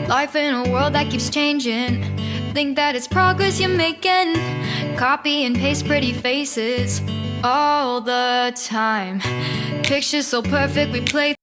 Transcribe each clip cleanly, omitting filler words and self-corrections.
Life in a world that keeps changing. Think that it's progress you're making. Copy and paste pretty faces all the time. Pictures so perfect we play.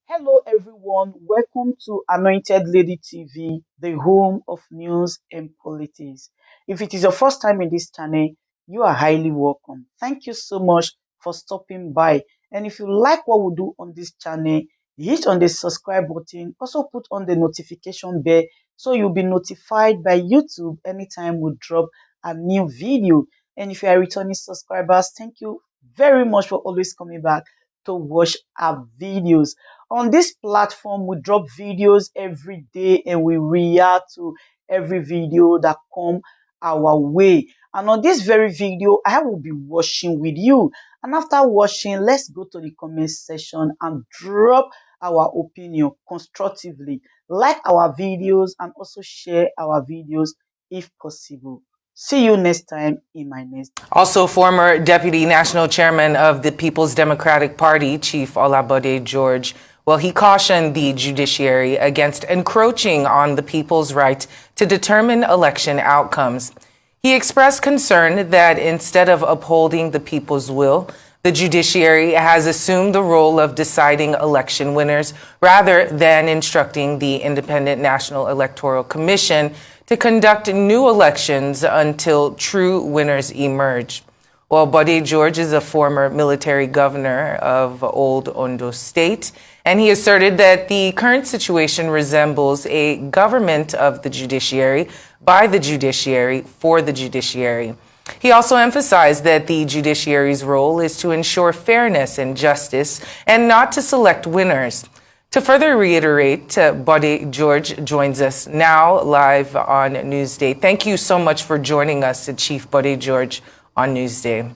Hello, everyone. Welcome to Anointed Lady TV, the home of news and politics. If it is your first time in this channel, you are highly welcome. Thank you so much for stopping by. And if you like what we do on this channel, hit on the subscribe button. Also put on the notification bell so you'll be notified by YouTube anytime we drop a new video. And if you are returning subscribers, thank you very much for always coming back to watch our videos. On this platform, we drop videos every day and we react to every video that come our way. And on this very video, I will be watching with you. And after watching, let's go to the comment section and drop our opinion constructively. Like our videos and also share our videos if possible. See you next time in my next. Also, former Deputy National Chairman of the People's Democratic Party, Chief Bode George, well, he cautioned the judiciary against encroaching on the people's right to determine election outcomes. He expressed concern that instead of upholding the people's will, the judiciary has assumed the role of deciding election winners rather than instructing the Independent National Electoral Commission to conduct new elections until true winners emerge. Well, Bode George is a former military governor of Old Ondo State, and he asserted that the current situation resembles a government of the judiciary, by the judiciary, for the judiciary. He also emphasized that the judiciary's role is to ensure fairness and justice and not to select winners. To further reiterate, Bode George joins us now live on Newsday. Thank you so much for joining us, Chief Bode George, on Newsday.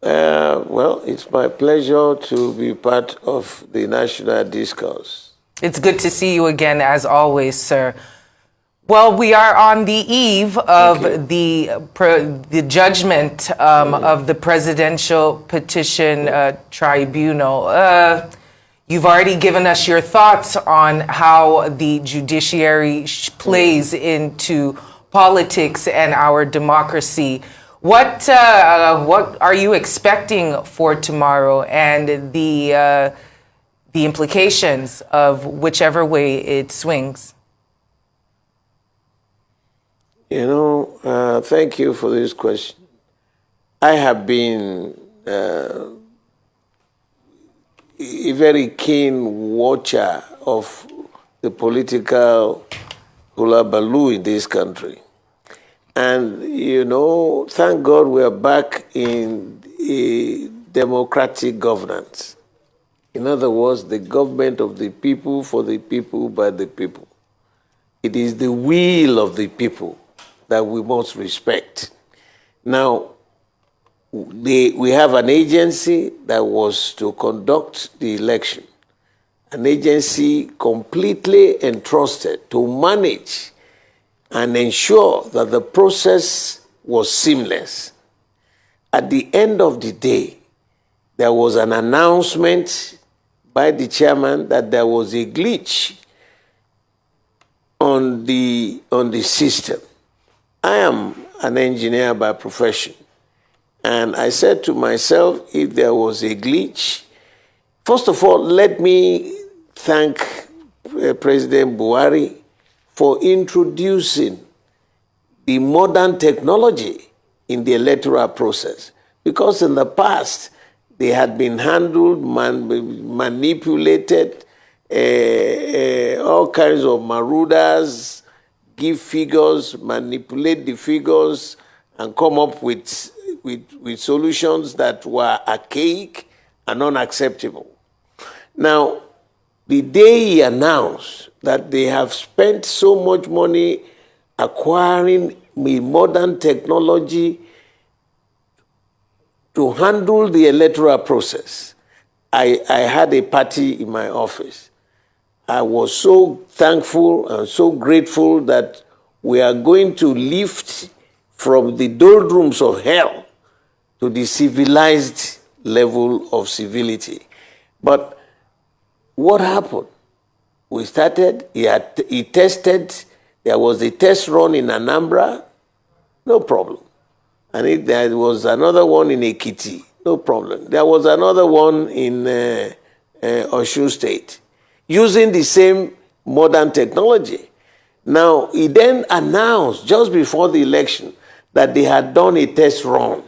Well, it's my pleasure to be part of the national discourse. It's good to see you again, as always, sir. Well, we are on the eve of the judgment of the Presidential Petition Tribunal. You've already given us your thoughts on how the judiciary plays into politics and our democracy. What are you expecting for tomorrow and the implications of whichever way it swings? You know, thank you for this question. I have been a very keen watcher of the political hullabaloo in this country. And, you know, thank God we are back in a democratic governance. In other words, the government of the people, for the people, by the people. It is the will of the people that we must respect. Now, we have an agency that was to conduct the election, an agency completely entrusted to manage and ensure that the process was seamless. At the end of the day, there was an announcement by the chairman that there was a glitch on the system. I am an engineer by profession, and I said to myself, if there was a glitch, first of all, let me thank President Buhari for introducing the modern technology in the electoral process. Because in the past, they had been handled, manipulated, all kinds of marauders, give figures, manipulate the figures, and come up with solutions that were archaic and unacceptable. Now, the day he announced that they have spent so much money acquiring modern technology to handle the electoral process, I had a party in my office. I was so thankful and so grateful that we are going to lift from the doldrums of hell to the civilized level of civility. But what happened? We started, he tested, there was a test run in Anambra, no problem. And there was another one in Ekiti, no problem. There was another one in Osun State, using the same modern technology. Now, he then announced, just before the election, that they had done a test run.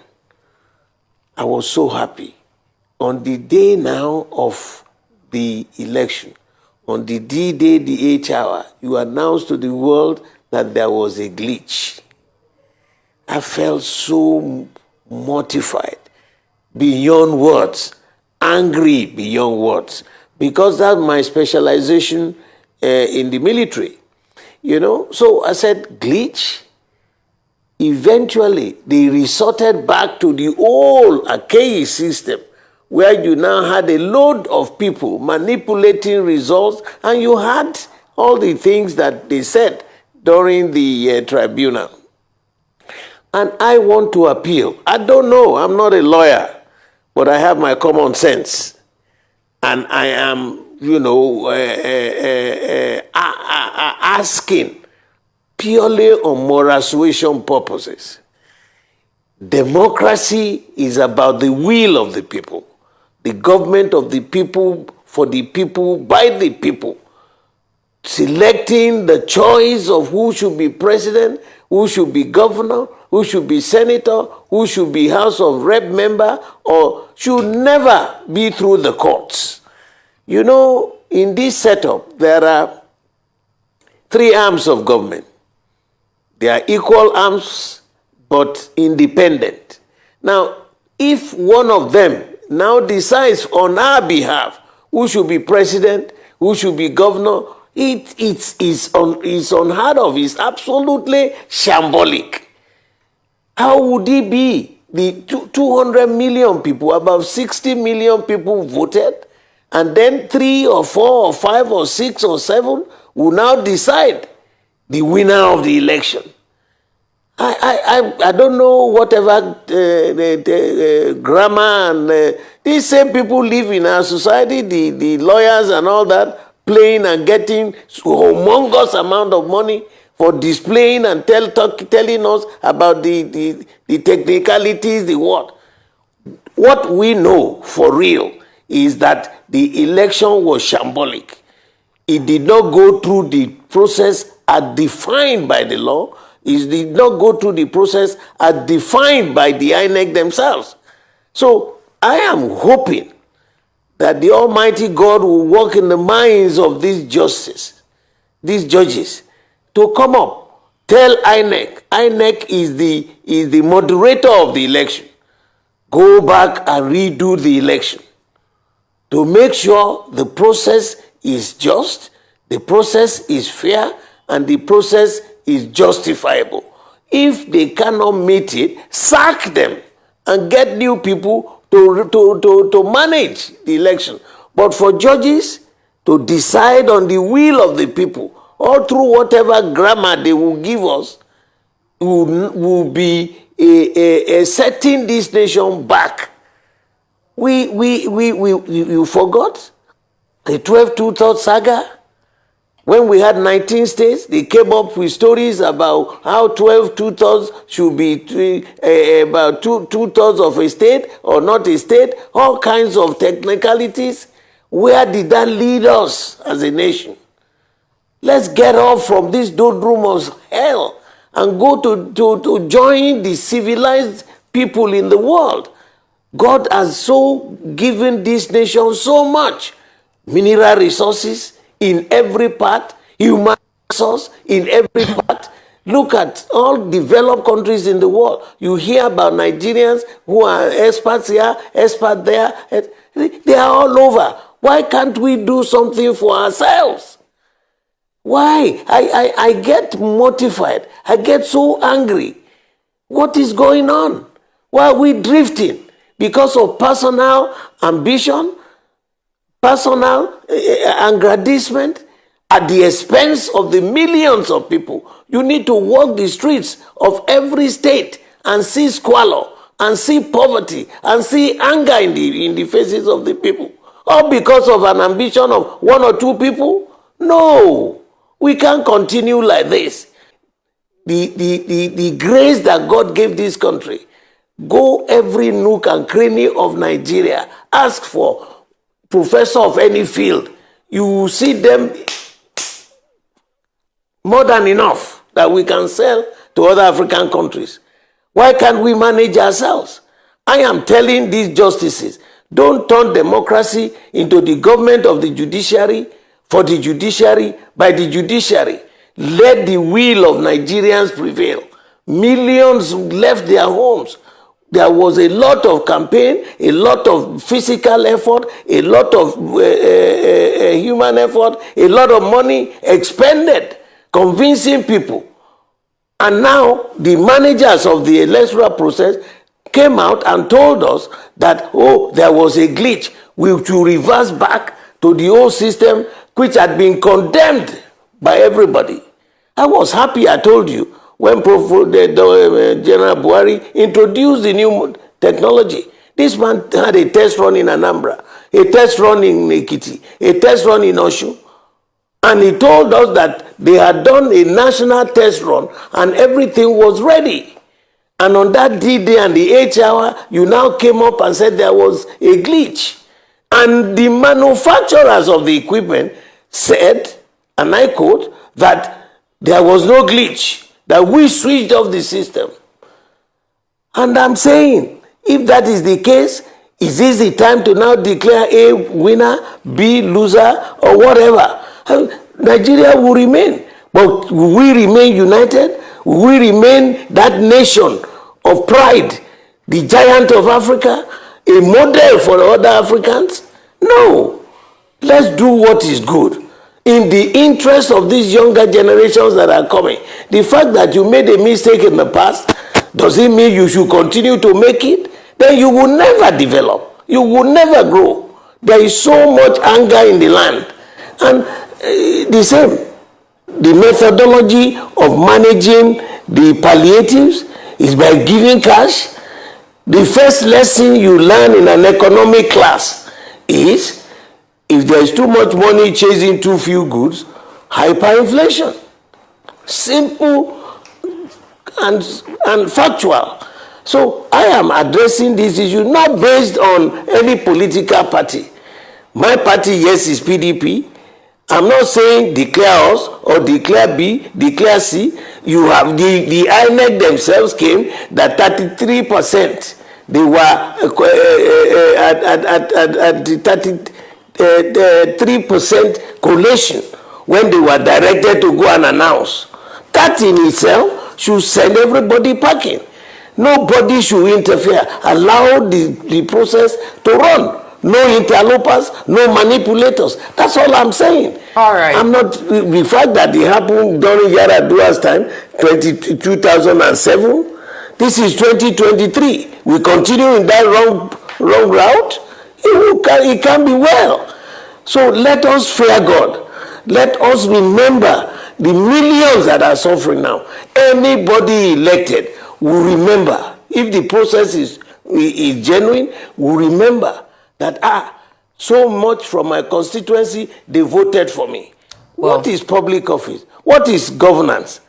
I was so happy. On the day now of the election, on the D-Day, the 8th hour, you announced to the world that there was a glitch. I felt so mortified, beyond words, angry beyond words, because that's my specialization in the military. You know, so I said, glitch? Eventually, they resorted back to the old archaic system, where you now had a load of people manipulating results, and you had all the things that they said during the tribunal. And I want to appeal. I don't know, I'm not a lawyer, but I have my common sense. And I am, you know, asking purely on moral suasion purposes. Democracy is about the will of the people. The government of the people, for the people, by the people. Selecting the choice of who should be president, who should be governor, who should be senator, who should be House of Rep member, or should never be through the courts. You know, in this setup, there are three arms of government. They are equal arms, but independent. Now, if one of them now decides on our behalf who should be president, who should be governor, it's unheard of. It's absolutely shambolic. How would it be? The 200 million people, about 60 million people voted, and then 3 or 4 or 5 or 6 or 7 will now decide the winner of the election. I don't know whatever grammar and these same people live in our society, the lawyers and all that, playing and getting humongous amount of money for displaying and telling us about the technicalities, the what. What we know for real is that the election was shambolic. It did not go through the process as defined by the law. It did not go through the process as defined by the INEC themselves. So I am hoping that the Almighty God will work in the minds of these judges, to come up, tell INEC. INEC is the moderator of the election. Go back and redo the election to make sure the process is just, the process is fair, and the process is justifiable. If they cannot meet it, sack them and get new people to manage the election. But for judges to decide on the will of the people, or through whatever grammar they will give us, will be setting this nation back. You forgot the 12 saga? When we had 19 states, they came up with stories about how 12 two-thirds should be about two-thirds of a state or not a state, all kinds of technicalities. Where did that lead us as a nation? Let's get off from this doldrum of hell and go to join the civilized people in the world. God has so given this nation so much. Mineral resources in every part, human resource in every part. Look at all developed countries in the world. You hear about Nigerians who are experts here, experts there. They are all over. Why can't we do something for ourselves? Why? I get mortified. I get so angry. What is going on? Why are we drifting? Because of personal ambition, personal aggrandizement at the expense of the millions of people. You need to walk the streets of every state and see squalor, and see poverty, and see anger in the faces of the people. All because of an ambition of one or two people? No, we can't continue like this. The grace that God gave this country, go every nook and cranny of Nigeria, ask for professor of any field. You will see them more than enough that we can sell to other African countries. Why can't we manage ourselves? I am telling these justices, don't turn democracy into the government of the judiciary, for the judiciary, by the judiciary. Let the will of Nigerians prevail. Millions left their homes. There was a lot of campaign, a lot of physical effort, a lot of human effort, a lot of money expended, convincing people. And now the managers of the electoral process came out and told us that, oh, there was a glitch. We should reverse back to the old system which had been condemned by everybody. I was happy, I told you, when General Buhari introduced the new technology. This man had a test run in Anambra, a test run in Ekiti, a test run in Oshu. And he told us that they had done a national test run and everything was ready. And on that D-Day and the 8th hour, you now came up and said there was a glitch. And the manufacturers of the equipment said, and I quote, that there was no glitch, that we switched off the system. And I'm saying, if that is the case, is this the time to now declare A winner, B loser, or whatever? And Nigeria will remain. But will we remain united? Will we remain that nation of pride, the giant of Africa, a model for other Africans? No. Let's do what is good in the interest of these younger generations that are coming. The fact that you made a mistake in the past, does it mean you should continue to make it? Then you will never develop. You will never grow. There is so much anger in the land. And the same, the methodology of managing the palliatives is by giving cash. The first lesson you learn in an economic class is, if there is too much money chasing too few goods, hyperinflation. Simple and factual. So I am addressing this issue not based on any political party. My party, yes, is PDP. I'm not saying declare us or declare B, declare C. You have the INEC themselves came that 33%. They were at the 3% collation when they were directed to go and announce. That in itself should send everybody packing. Nobody should interfere. Allow the process to run. No interlopers, no manipulators. That's all I'm saying. All right. I'm not, the fact that it happened during Yaradua's time, 2007, this is 2023. We continue in that wrong route. It can be well. So let us fear God. Let us remember the millions that are suffering now. Anybody elected will remember, if the process is genuine, will remember that, so much from my constituency, they voted for me. Well, what is public office? What is governance?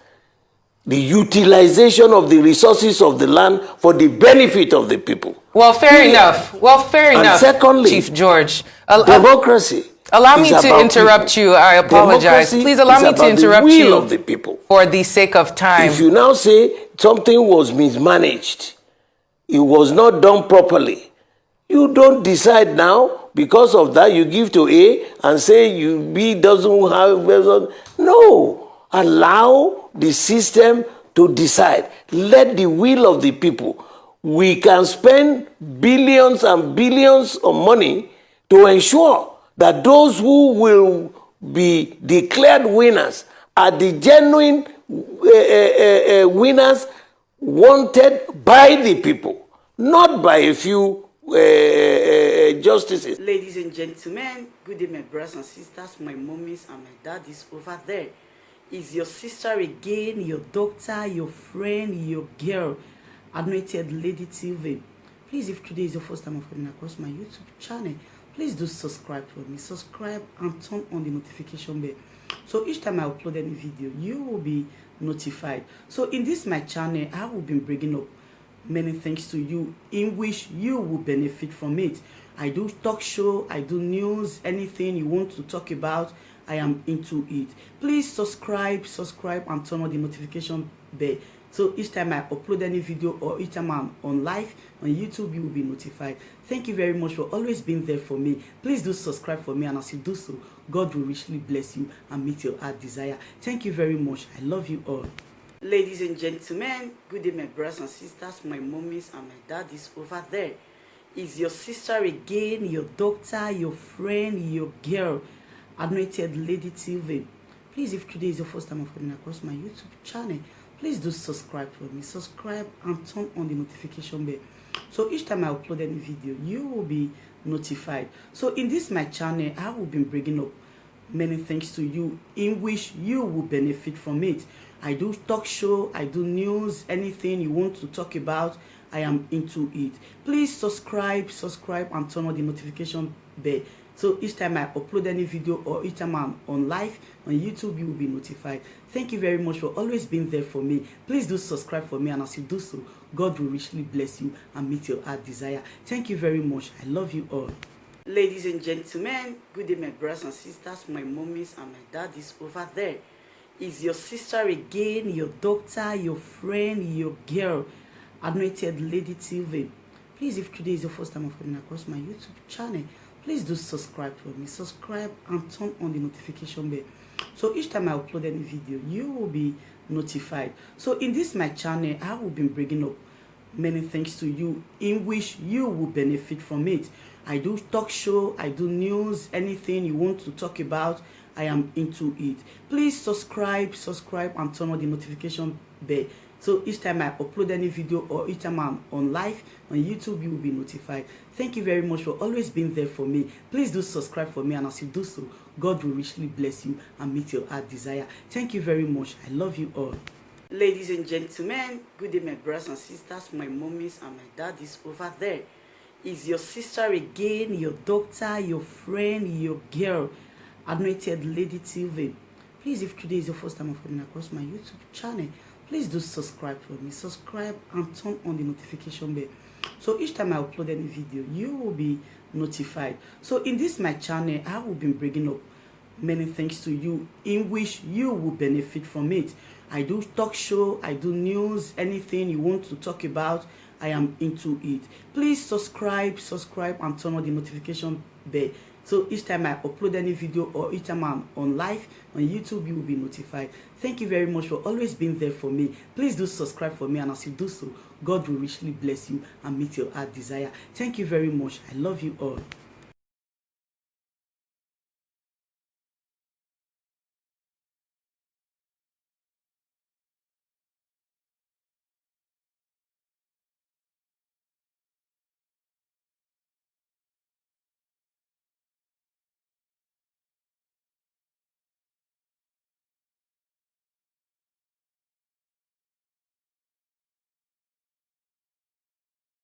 The utilization of the resources of the land for the benefit of the people. Well, fair enough. Well, fair enough. And secondly, Chief George, democracy. Allow me to interrupt you. I apologize. Please allow me to interrupt you of the people. For the sake of time. If you now say something was mismanaged, it was not done properly, you don't decide now, because of that you give to A and say B doesn't have. No. Allow the system to decide. Let the will of the people. We can spend billions and billions of money to ensure that those who will be declared winners are the genuine winners wanted by the people, not by a few justices. Ladies and gentlemen, good day, my brothers and sisters, my mummies and my daddies over there. Is your sister again, your doctor, your friend, your girl, Anointed Lady TV. Please, if today is your first time of coming across my YouTube channel, please do subscribe for me. Subscribe and turn on the notification bell. So each time I upload any video, you will be notified. So in this my channel, I will be bringing up many things to you in which you will benefit from it. I do talk show, I do news, anything you want to talk about, I am into it. Please subscribe and turn on the notification bell. So each time I upload any video or each time I'm on live on YouTube, you will be notified. Thank you very much for always being there for me. Please do subscribe for me, and as you do so, God will richly bless you and meet your heart desire. Thank you very much. I love you all. Ladies and gentlemen, good day my brothers and sisters, my mommies and my daddies over there. Is your sister again, your doctor, your friend, your girl, Anointed Lady TV. Please, if today is your first time of coming across my YouTube channel, please do subscribe for me. Subscribe and turn on the notification bell. So each time I upload any video, you will be notified. So in this my channel, I will be bringing up many things to you in which you will benefit from it. I do talk show, I do news, anything you want to talk about, I am into it. Please subscribe and turn on the notification bell. So each time I upload any video or each time I'm on live on YouTube, you will be notified. Thank you very much for always being there for me. Please do subscribe for me, and as you do so, God will richly bless you and meet your heart desire. Thank you very much. I love you all. Ladies and gentlemen, good day my brothers and sisters, my mommies and my daddies over there. Is your sister again, your doctor, your friend, your girl, Anointed Lady TV. Please, if today is your first time of coming across my YouTube channel, please do subscribe for me. Subscribe and turn on the notification bell. So each time I upload any video, you will be notified. So in this my channel, I will be bringing up many things to you in which you will benefit from it. I do talk show, I do news, anything you want to talk about, I am into it. Please subscribe and turn on the notification bell. So each time I upload any video or each time I'm on live on YouTube, you will be notified. Thank you very much for always being there for me. Please do subscribe for me, and as you do so, God will richly bless you and meet your heart desire. Thank you very much. I love you all. Ladies and gentlemen, good day my brothers and sisters, my mommies and my daddies over there. Is your sister again, your doctor, your friend, your girl, Anointed Lady TV. Please, if today is your first time of coming across my YouTube channel, please do subscribe for me. Subscribe and turn on the notification bell. So each time I upload any video, you will be notified. So in this my channel, I will be bringing up many things to you in which you will benefit from it. I do talk show, I do news, anything you want to talk about, I am into it. Please subscribe and turn on the notification bell. So each time I upload any video or each time I'm on live on YouTube, you will be notified. Thank you very much for always being there for me. Please do subscribe for me, and as you do so, God will richly bless you and meet your heart desire. Thank you very much. I love you all.